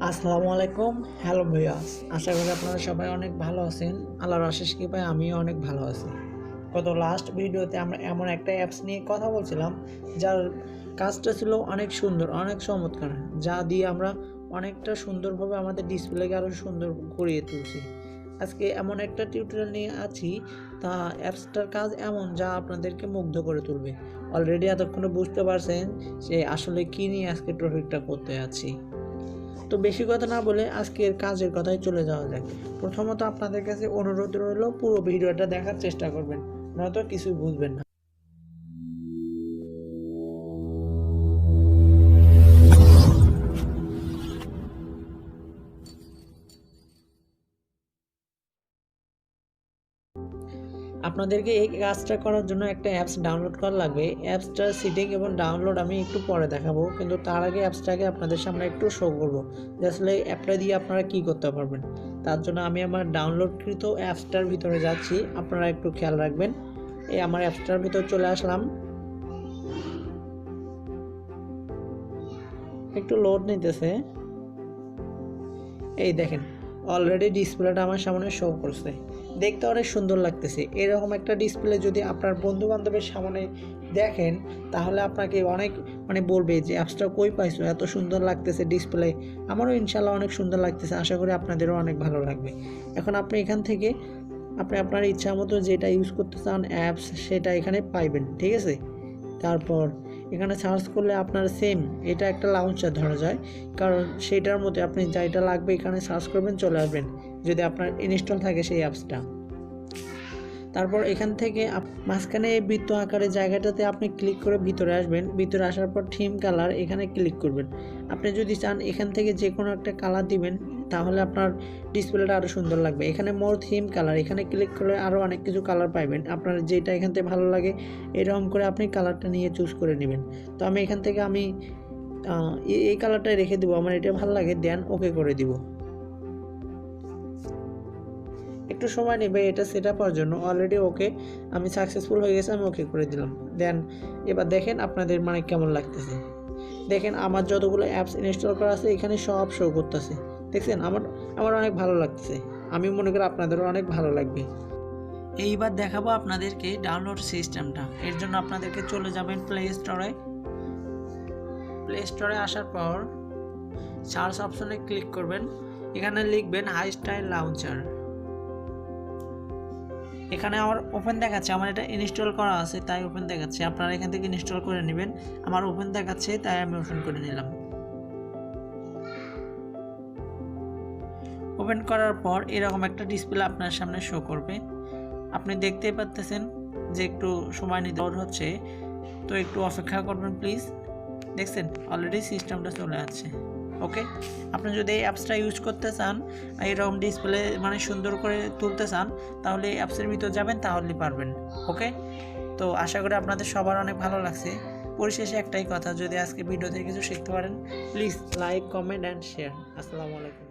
আসসালামু আলাইকুম। Hello viewers, আশা করি আপনারা সবাই অনেক ভালো আছেন। আল্লাহর আশিস কৃপায় আমিও অনেক ভালো আছি। গত লাস্ট ভিডিওতে আমরা এমন একটা অ্যাপস নিয়ে কথা বলছিলাম যার কাজটা ছিল অনেক সুন্দর, অনেক চমৎকার, যা দিয়ে আমরা অনেকটা সুন্দরভাবে আমাদের ডিসপ্লেকে আরও সুন্দর করিয়ে তুলছি। আজকে এমন একটা টিউটোরিয়াল নিয়ে আছি, তা অ্যাপসটার কাজ এমন যা আপনাদেরকে মুগ্ধ করে তুলবে। অলরেডি এতক্ষণে বুঝতে পারছেন যে আসলে কী নিয়ে আজকে টপিকটা করতে আছি। তো বেশি কথা না বলে আজকের কাজের কথায় চলে যাওয়া যাক। প্রথমত আপনাদের কাছে অনুরোধ রইল, পুরো ভিডিওটা দেখার চেষ্টা করবেন, নয়তো কিছুই বুঝবেন না। আপনাদেরকে এই কাজটা করার জন্য একটা অ্যাপস ডাউনলোড করা লাগবে। অ্যাপসটার সিটিং এবং ডাউনলোড আমি একটু পরে দেখাবো, কিন্তু তার আগে অ্যাপসটাকে আপনাদের সামনে একটু শো করবো যে আসলে অ্যাপটা দিয়ে আপনারা কী করতে পারবেন। তার জন্য আমি আমার ডাউনলোডকৃত অ্যাপসটার ভিতরে যাচ্ছি, আপনারা একটু খেয়াল রাখবেন। এই আমার অ্যাপসটার ভিতর চলে আসলাম, একটু লোড নিতেছে। এই দেখেন, অলরেডি ডিসপ্লেটা আমার সামনে শো করছে, দেখতে অনেক সুন্দর লাগতেছে। এরকম একটা ডিসপ্লে যদি আপনার বন্ধু বান্ধবের সামনে দেখেন, তাহলে আপনাকে অনেক বলবে যে অ্যাপসটা কই পাইছো, এত সুন্দর লাগতেছে ডিসপ্লে। আমারও ইনশাল্লাহ অনেক সুন্দর লাগতেছে, আশা করি আপনাদেরও অনেক ভালো লাগবে। এখন আপনি এখান থেকে আপনি আপনার ইচ্ছা মতো যেটা ইউজ করতে চান অ্যাপস, সেটা এখানে পাইবেন, ঠিক আছে। তারপর এখানে সার্চ করলে আপনার সেম এটা একটা লাউঞ্চার ধরা যায়, কারণ সেইটার মধ্যে আপনি যেটা লাগবে এখানে সার্চ করবেন, চলে আসবেন যদি আপনার ইনস্টল থাকে সেই অ্যাপসটা। তারপর এখান থেকে মাঝখানে এই বৃত্ত আকারের জায়গাটাতে আপনি ক্লিক করে ভিতরে আসবেন। ভিতরে আসার পর থিম কালার এখানে ক্লিক করবেন। আপনি যদি চান এখান থেকে যে কোনো একটা কালার দিবেন, তাহলে আপনার ডিসপ্লেটা আরও সুন্দর লাগবে। এখানে মোর থিম কালার এখানে ক্লিক করলে আরও অনেক কিছু কালার পাইবেন। আপনার যেটা এখান থেকে ভালো লাগে এরকম করে আপনি কালারটা নিয়ে চুজ করে নেবেন। তো আমি এখান থেকে এই কালারটাই রেখে দেবো, আমার এটা ভালো লাগে, দেন ওকে করে দিব। একটু সময় নেবে এটা সেট আপ হওয়ার জন্য। অলরেডি ওকে, আমি সাকসেসফুল হয়ে গেছে, আমি ওকে করে দিলাম। দেন এবার দেখেন আপনাদের কেমন লাগতেছে। দেখেন আমার যতগুলো অ্যাপস ইনস্টল করা আছে এখানে সব শো করতেছে, দেখছেন। আমার অনেক ভালো লাগতেছে, আমি মনে করি আপনাদেরও অনেক ভালো লাগবে। এইবার দেখাবো আপনাদেরকে ডাউনলোড সিস্টেমটা। এর জন্য আপনাদেরকে চলে যাবেন প্লে স্টোরে। প্লে স্টোরে আসার পর সার্চ অপশনে ক্লিক করবেন, এখানে লিখবেন হাই স্টাইল লাউঞ্চার। এখানে আমার ওপেন দেখাচ্ছে, আমার এটা ইনস্টল করা আছে তাই ওপেন দেখাচ্ছে। আপনারা এখান থেকে ইনস্টল করে নেবেন। আমার ওপেন দেখাচ্ছে তাই আমি ওপেন করে নিলাম। ওপেন করার পর এরকম একটা ডিসপ্লে আপনার সামনে শো করবে। আপনি দেখতেই পাচ্ছেন যে একটু সময় নিতে হচ্ছে, তো একটু অপেক্ষা করবেন প্লিজ। দেখছেন অলরেডি সিস্টেমটা চলে আসছে। ওকে, আপনি যদি এই অ্যাপসটা ইউজ করতে চান, এরকম ডিসপ্লে সুন্দর করে তুলতে চান, তাহলে এই অ্যাপসের ভিতর যাবেন, তাহলে পারবেন। ওকে, তো আশা করি আপনাদের সবার অনেক ভালো লাগছে। পরিশেষে একটাই কথা, যদি আজকে ভিডিও থেকে কিছু শিখতে পারেন, please like, comment and share. আসসালামু আলাইকুম।